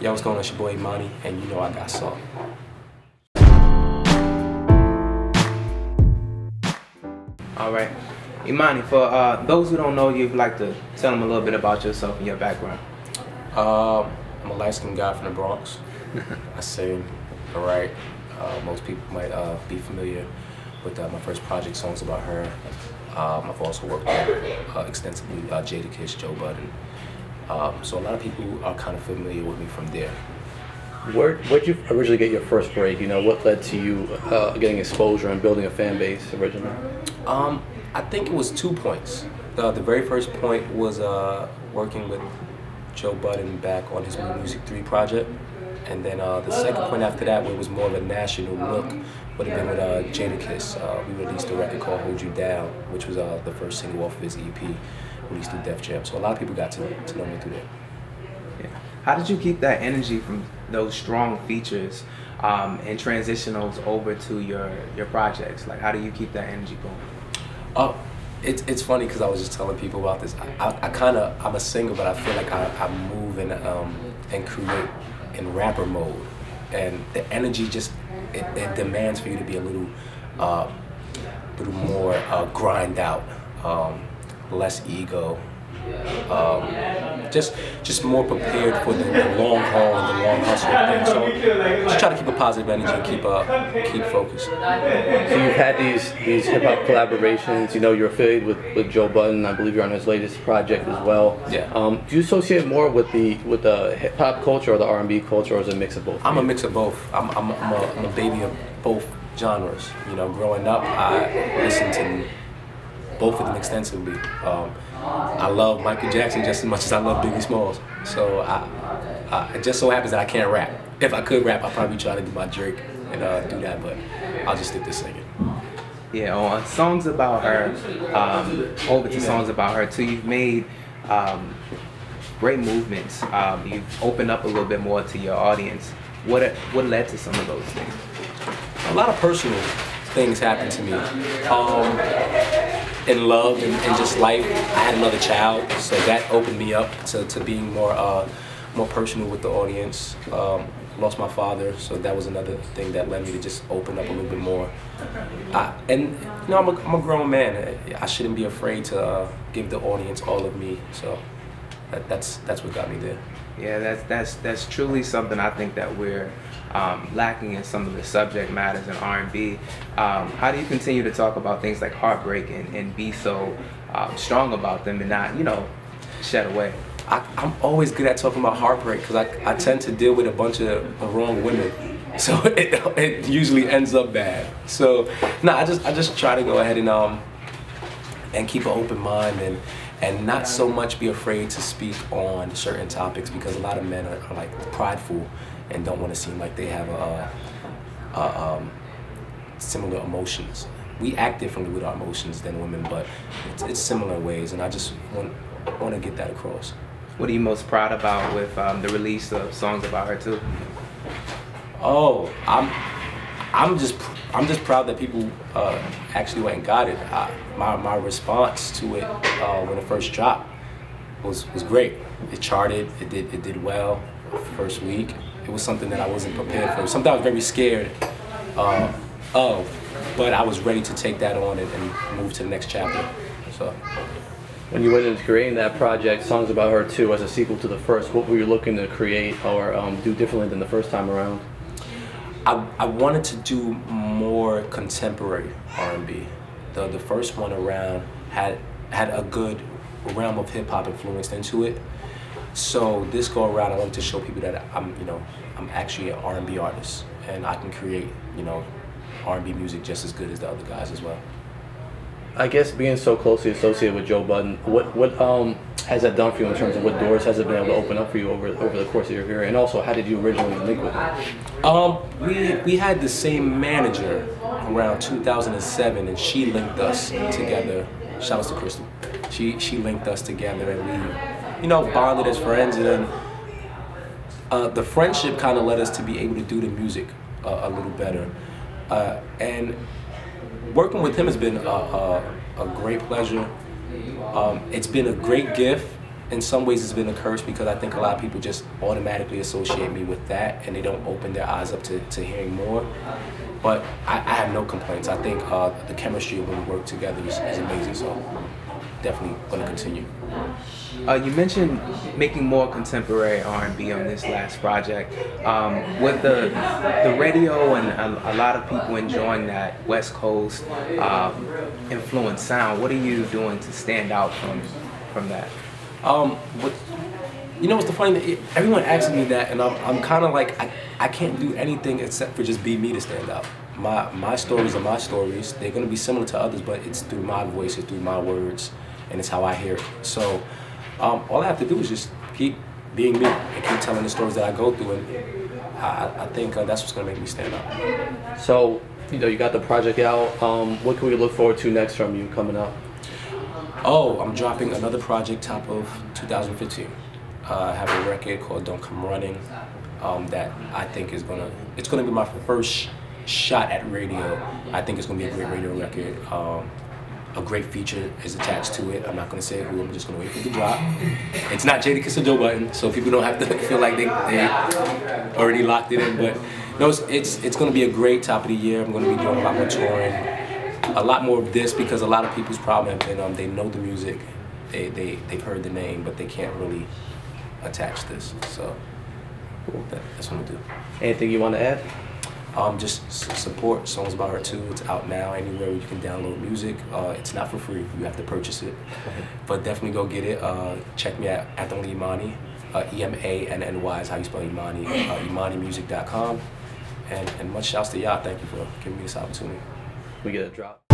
Yo, what's going on? It's your boy Emanny, and you know I got soul. All right, Emanny, for those who don't know you, if you'd like to tell them a little bit about yourself and your background. I'm a light-skinned guy from the Bronx. I sing, I write. Most people might be familiar with my first project, Songs About Her. I've also worked with extensively Jadakiss, Joe Budden. So a lot of people are kind of familiar with me from there. Where'd you originally get your first break? You know, what led to you getting exposure and building a fan base originally? I think it was 2 points. The very first point was working with Joe Budden back on his New Music 3 project. And then the second point after that, where it was more of a national look, would have been with Jadakiss. We released a record called Hold You Down, which was the first single off of his EP, released through Def Jam. So a lot of people got to know me through that. Yeah. How did you keep that energy from those strong features and transition those over to your projects? Like, how do you keep that energy going? It's funny because I was just telling people about this. I'm a singer, but I feel like I move and create in rapper mode, and the energy just it demands for you to be a little more grind out, less ego, just more prepared for the long haul and the long hustle thing. So just try to keep a positive energy and keep focused. So you've had these hip hop collaborations. You know, you're affiliated with Joe Budden. I believe you're on his latest project as well. Yeah. Do you associate more with the hip hop culture or the R&B culture, or is it a mix of both? I'm a mix of both. I'm a baby of both genres. You know, growing up, I listened to both of them extensively. I love Michael Jackson just as much as I love Biggie Smalls. So it just so happens that I can't rap. If I could rap, I'd probably try to do my Drake and do that, but I'll just stick to singing. Yeah, on Songs About Her, over to Songs About Her too, you've made great movements. You've opened up a little bit more to your audience. What led to some of those things? A lot of personal things happened to me. In love and just life, I had another child, so that opened me up to being more personal with the audience. Lost my father, so that was another thing that led me to just open up a little bit more. And you know, I'm a grown man. I shouldn't be afraid to give the audience all of me. So that's what got me there. Yeah, that's truly something I think that we're lacking in some of the subject matters in R&B. How do you continue to talk about things like heartbreak and be so strong about them and not, you know, shed away? I'm always good at talking about heartbreak because I tend to deal with a bunch of the wrong women, so it usually ends up bad. So no, I just try to go ahead and keep an open mind and not so much be afraid to speak on certain topics, because a lot of men are like prideful and don't want to seem like they have similar emotions. We act differently with our emotions than women, but it's similar ways, and I just want to get that across. What are you most proud about with the release of Songs About Her too? Oh, I'm just proud that people actually went and got it. My response to it when it first dropped was great. It charted. It did well first week. It was something that I wasn't prepared for. Something I was very scared of, but I was ready to take that on and move to the next chapter. So. When you went into creating that project, Songs About Her 2, as a sequel to the first, what were you looking to create or do differently than the first time around? I wanted to do more contemporary R&B. The first one around had a good realm of hip hop influenced into it. So this go around, I wanted to show people that I'm actually an R&B artist, and I can create, you know, R&B music just as good as the other guys as well. I guess being so closely associated with Joe Budden, what has that done for you in terms of what doors has it been able to open up for you over the course of your career? And also, how did you originally link with him? We had the same manager around 2007, and she linked us together. Shout out to Crystal. She linked us together, and we, you know, bonded as friends. And then the friendship kind of led us to be able to do the music a little better. And working with him has been a great pleasure. It's been a great gift in some ways it's been a curse because I think a lot of people just automatically associate me with that and they don't open their eyes up to hearing more. But I have no complaints. I think the chemistry when we work together is amazing, so definitely going to continue. You mentioned making more contemporary R&B on this last project. With the radio and a lot of people enjoying that West Coast influenced sound, what are you doing to stand out from that? You know what's the funny thing? Everyone asks me that, and I'm kind of like, I can't do anything except for just be me to stand out. My stories are my stories. They're going to be similar to others, but it's through my voice, it's through my words, and it's how I hear it. So all I have to do is just keep being me and keep telling the stories that I go through, and I think that's what's going to make me stand out. So, you know, you got the project out. What can we look forward to next from you coming up? Oh, I'm dropping another project top of 2015. I have a record called Don't Come Running that I think is it's gonna be my first shot at radio. I think it's gonna be a great radio record. A great feature is attached to it. I'm not gonna say who, I'm just gonna wait for it to drop. It's not Jadakiss and Joe Budden, so people don't have to feel like they already locked it in, but no, it's gonna be a great top of the year. I'm gonna be doing a lot more touring, a lot more of this, because a lot of people's problem have been they know the music, they've heard the name, but they can't really attach this. So that's what I'm gonna do. Anything you want to add? Just support Songs About Her Too. It's out now anywhere you can download music. It's not for free. You have to purchase it. But definitely go get it. Check me out at Emanny. Emanny is how you spell Emanny. EmannyMusic.com. And much shouts to y'all. Thank you for giving me this opportunity. We get a drop.